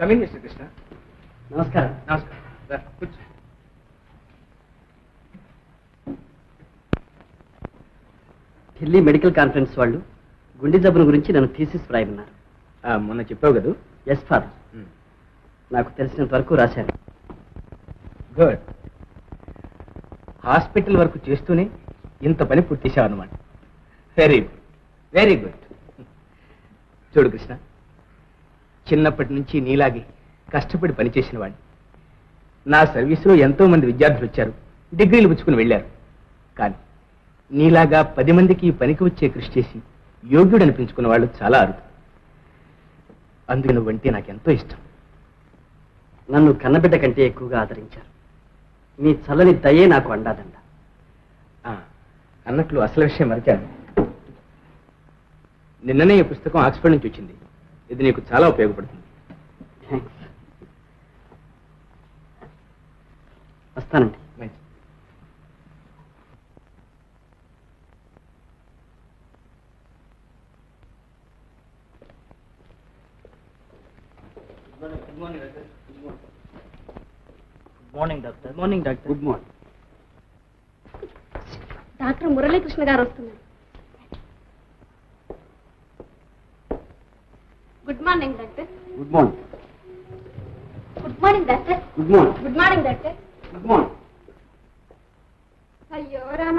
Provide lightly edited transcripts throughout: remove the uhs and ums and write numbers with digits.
Coming mister Krishna. నమస్కారం. నమస్కారం. కూర్చో. ఢిల్లీ మెడికల్ కాన్ఫరెన్స్ వాళ్ళు గుండె జబ్బుల గురించి నన్ను థీసిస్ రాయమన్నారు. మొన్న చెప్పావు కదా. ఎస్ ఫాదర్, నాకు తెలిసినంత వరకు రాశాను. గుడ్. హాస్పిటల్ వర్క్ చేస్తూనే ఇంత పని పూర్తి చేశావు అన్నమాట. Very good, very good. చూడు కృష్ణ, చిన్నప్పటి నుంచి నీలాగే కష్టపడి పనిచేసిన వాడిని. నా సర్వీసులో ఎంతో మంది విద్యార్థులు వచ్చారు, డిగ్రీలు పుచ్చుకుని వెళ్ళారు. కానీ నీలాగా 10 మందికి పనికి వచ్చే కృషి చేసి యోగ్యుడు అనిపించుకున్న వాళ్ళు చాలా అరుదు. అందుకు నువ్వంటే నాకెంతో ఇష్టం. నన్ను కన్నబిడ్డ కంటే ఎక్కువగా ఆదరించారు. మీ చల్లని దయే నాకు అండాదండ. అన్నట్లు అసలు విషయం మరిచాను. నిన్ననే ఈ పుస్తకం ఆక్స్ఫర్డ్ నుంచి వచ్చింది. ఇది నీకు చాలా ఉపయోగపడుతుంది. వస్తానండి. మంచి. Morning doctor. Morning doctor. Good morning. Doctor Muralikrishna గారు వస్తున్నారు. Good morning doctor. Good morning. Good morning doctor. Good morning. Good morning doctor. Good morning. అయ్యో రామ,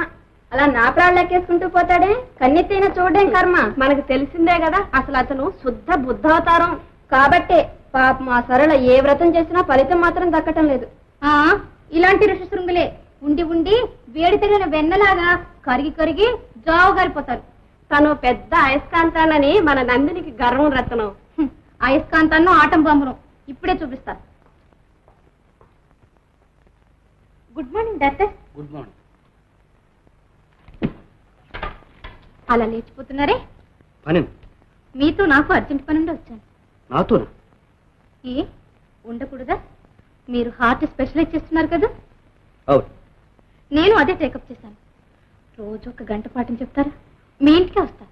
అలా నా ప్రాణాలు లెక్కేసుకుంటూ పోతాడే. కన్నెత్తైనా చూడడం కర్మ. మనకు తెలిసిందే కదా, అసలు అతను శుద్ధ బుద్ధావతారం. కాబట్టే పాపం ఆ సరళ ఏ వ్రతం చేసినా ఫలితం మాత్రం దక్కటం లేదు. ఇలాంటి ఋషి శృంగులే ఉండి ఉండి వేడి తగిన వెన్నలాగా కరిగి కరిగి జావు గారిపోతారు. తను పెద్ద అయస్కాంతాలని మన నందినికి గర్వం రత్నం. అయస్కాంతాన్ని ఆటం పంపును ఇప్పుడే చూపిస్తా. Good morning doctor. Good morning. అలా లేచిపోతున్నారే? పని మీతో నాకు అర్జెంట్ పని ఉండి వచ్చాను. నాతోనా? ఏ ఉండకూడదా? మీరు హార్ట్ స్పెషలైజ్ చేస్తున్నారు కదా. అవును. నేను అదే టేకప్ చేశాను. రోజు 1 గంట పాఠం చెప్తారా? మీ ఇంటికి వస్తా.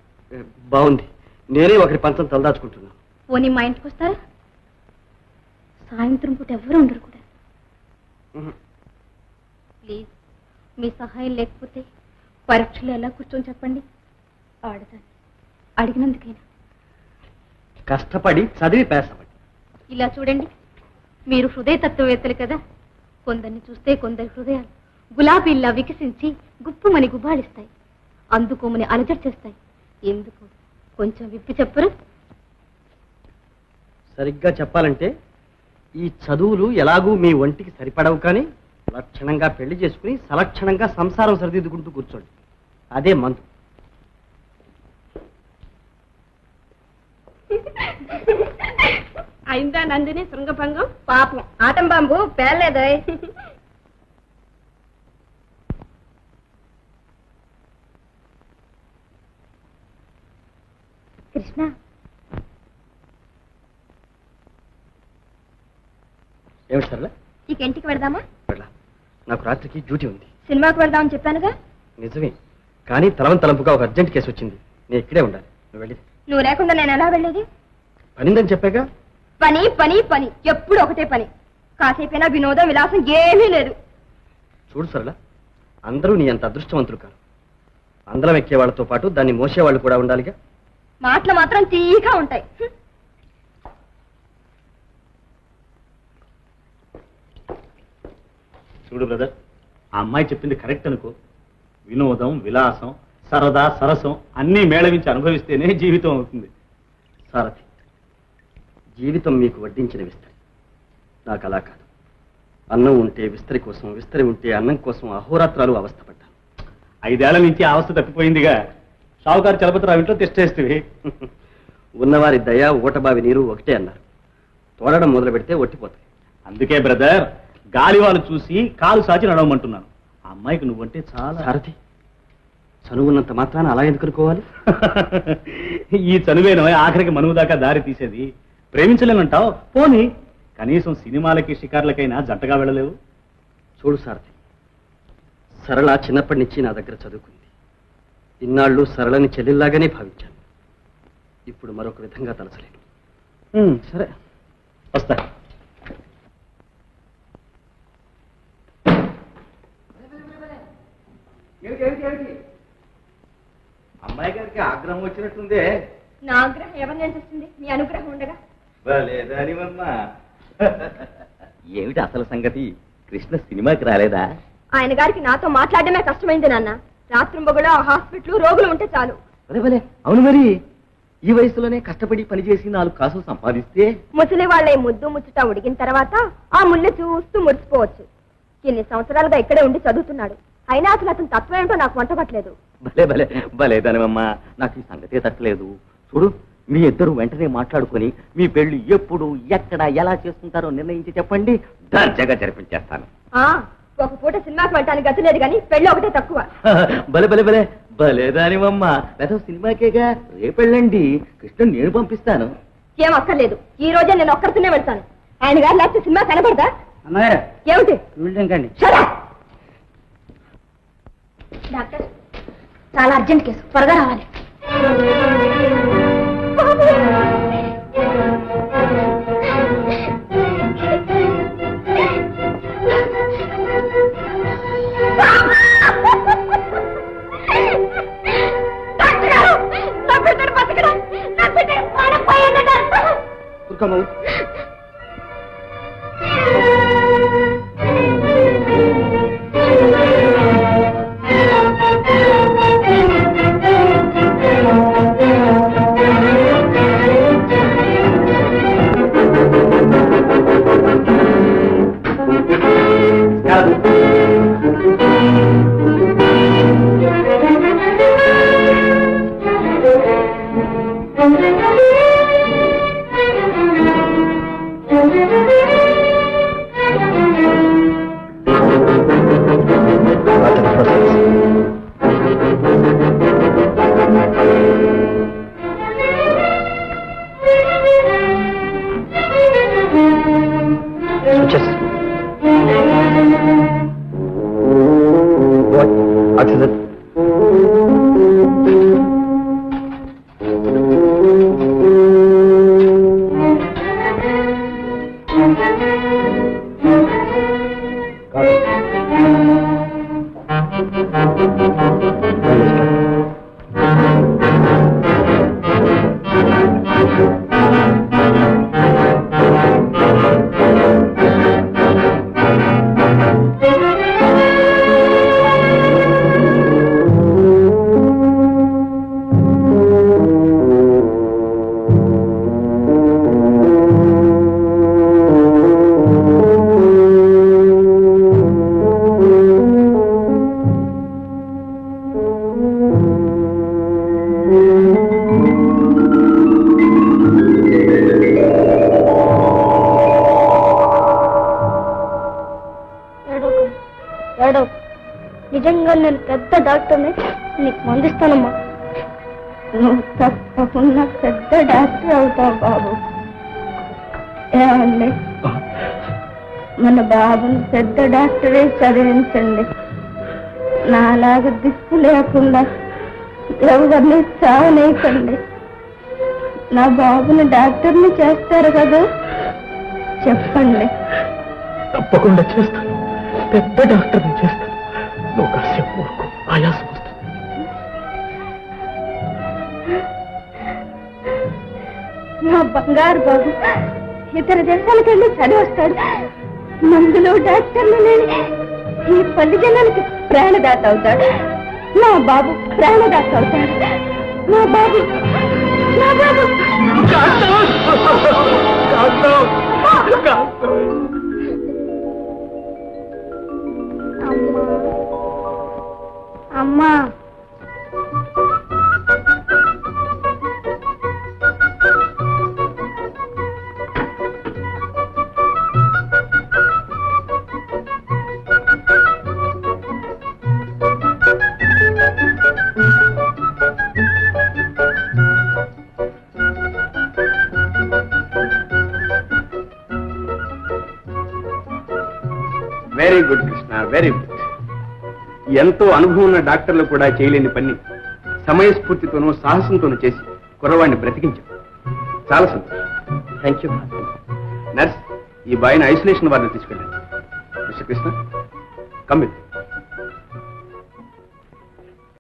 బాగుంది. నేనే ఒకరి పంచం తలదాచుకుంటున్నాను. పోనీ మా ఇంటికి వస్తారా? సాయంత్రం పూట ఎవరు ఉండరు కూడా. ప్లీజ్, మీ సహాయం లేకపోతే పరీక్షలు ఎలా కూర్చొని చెప్పండి. ఆడదాన్ని అడిగినందుకైనా. కష్టపడి చదివి పేసపడి. ఇలా చూడండి, మీరు హృదయ తత్వవేత్తలు కదా. కొందరిని చూస్తే కొందరి హృదయాలు గులాబీల్లా వికసించి గుప్పుమని గుబాళిస్తాయి, అందుకోమని అలజడి చేస్తాయి. ఎందుకు కొంచెం విప్పి చెప్పరు? సరిగ్గా చెప్పాలంటే ఈ చదువులు ఎలాగూ మీ ఒంటికి సరిపడవు, కానీ లక్షణంగా పెళ్లి చేసుకుని సలక్షణంగా సంసారం సరిదిద్దుకుంటూ కూర్చోండి. అదే మందు. అయిందా నందిని శృంగభంగం? పాపం ఆటం బాంబు పేర్లేదో. కృష్ణ, ఏమిటి సర్లే? ఇక ఇంటికి వెళదామా? నాకు రాత్రికి డ్యూటీ ఉంది. సినిమాకి వెళదామని చెప్పానుగా. నిజమే, కానీ తలంపుగా ఒక అర్జెంట్ కేసు వచ్చింది. నేను ఇక్కడే ఉండాలి. నువ్వు వెళ్ళి. నువ్వు లేకుండా నేను ఎలా వెళ్ళేది? పనిందని చెప్పాగా. పని పని పని, ఎప్పుడు ఒకటే పని. కాసేపైనా వినోదం విలాసం ఏమీ లేదు. చూడు సరళ, అందరూ నీ అంత అదృష్టవంతులు కాదు. అందరం ఎక్కే వాళ్ళతో పాటు దాన్ని మోసేవాళ్ళు కూడా ఉండాలిగా. మాటలు మాత్రం తీగా ఉంటాయి. చూడు బ్రదర్, ఆ అమ్మాయి చెప్పింది కరెక్ట్ అనుకో. వినోదం, విలాసం, సరదా, సరసం అన్నీ మేళవించి అనుభవిస్తేనే జీవితం అవుతుంది. సారథి, జీవితం మీకు వడ్డించిన విస్తరి. నాకు అలా కాదు. అన్నం ఉంటే విస్తరి కోసం, విస్తరి ఉంటే అన్నం కోసం అహోరాత్రాలు అవస్థపడ్డాను. 5 ఏళ్ల నుంచి ఆ అవస్థ తప్పిపోయిందిగా. షావుకారు చలపతిరావు ఇంట్లో తెస్టేస్తుంది. ఉన్నవారి దయ, ఊటబావి నీరు ఒకటే అన్నారు. తోడడం మొదలు పెడితే ఒట్టిపోతాయి. అందుకే బ్రదర్, గాలివాలు చూసి కాలు సాచి నడవమంటున్నాను. ఆ అమ్మాయికి నువ్వంటే చాలా. సారథి, చనువున్నంత మాత్రాన అలా ఎందుకు అనుకోవాలి? ఈ చనువేనో ఆఖరికి మనువు దాకా దారి తీసేది. ప్రేమించలేనంటావు, పోనీ కనీసం సినిమాలకి షికార్లకైనా జంటగా వెళ్ళలేవు. చూడు సారథి, సరళ చిన్నప్పటి నుంచి నా దగ్గర చదువుకుంది. ఇన్నాళ్ళు సరళని చెల్లెల్లాగానే భావించాను. ఇప్పుడు మరొక విధంగా తలచలేను. సరే, వస్తా. అమ్మాయి గారికి ఆగ్రహం వచ్చినట్టుందే. నా ఆగ్రహం ఎవరిని అనిపిస్తుంది? నీ అనుగ్రహం ఉండగా. ఏమిటి అసలు సంగతి? కృష్ణ సినిమాకి రాలేదా? ఆయన గారికి నాతో మాట్లాడడమే కష్టమైంది నాన్న. రాత్రింబొగలో హాస్పిటల్ రోగులు ఉంటే చాలు. భలే అవును. మరి ఈ వయసులోనే కష్టపడి పనిచేసి 4 కాసులు సంపాదిస్తే ముసలి వాళ్ళే ముద్దు ముచ్చట ఉడిగిన తర్వాత ఆ ముళ్ళు చూస్తూ మురిసిపోవచ్చు. ఇన్ని సంవత్సరాలుగా ఇక్కడే ఉండి చదువుతున్నాడు. అయినా అసలు అతని తత్వం ఏంటో నాకు వంట పట్టలేదు. భలేదానివమ్మా, నాకు ఈ సంగతే తట్టలేదు. చూడు, మీ ఇద్దరు వెంటనే మాట్లాడుకొని మీ పెళ్లి ఎప్పుడు ఎక్కడ ఎలా చేసుకుంటారో నిర్ణయించి చెప్పండి, దర్జాగా జరిపించేస్తాను. ఒక పూట సినిమాకి వెళ్ళటానికి గతి లేదు కానీ పెళ్లి ఒకటే తక్కువ. భలేదానివమ్మా, లేదా సినిమాకేగా రేపెళ్ళండి. కృష్ణ నేను పంపిస్తాను. ఏం అక్కర్లేదు, ఈ రోజే నేను ఒక్కరితోనే వెళ్తాను. ఆయన గారు లేకపోతే సినిమా కనబడదా? ఏమిటి? డాక్టర్, చాలా అర్జెంట్ కేసు, త్వరగా రావాలి. నిజంగా నేను పెద్ద డాక్టర్ని, నీకు మందిస్తానమ్మా. నువ్వు తప్పకుండా పెద్ద డాక్టర్ అవుతావు బాబు. ఏమండి, మన బాబుని పెద్ద డాక్టరే చదివించండి. నాలాగా దిక్కు లేకుండా ఎవరిని చావనేయకండి. నా బాబుని డాక్టర్ని చేస్తారు కదా, చెప్పండి. తప్పకుండా చేస్తాను, పెద్ద డాక్టర్ని చేస్తాను. నువ్వు కాసేపు ఊరుకో, ఆయాసం వస్తుంది. నా బంగారు బాబు ఇతర దేశాలకు వెళ్ళి చదివస్తాడు. మందులు డాక్టర్లు లేని ఈ పల్లి జనానికి ప్రాణదాత అవుతాడు. నా బాబు ప్రాణదాత అవుతాడు. నా బాబు, నా బాబు. అమ్మా, very good Krishna, very good. ఎంతో అనుభవం ఉన్న డాక్టర్లు కూడా చేయలేని పని సమయస్ఫూర్తితోనూ సాహసంతోనూ చేసి కుర్రవాడిని బ్రతికించాం. చాలా సంతోషం. Thank you. నర్స్, ఈ బాయ్ని ఐసోలేషన్ వారిని తీసుకెళ్ళండి. Mister Krishna, come with.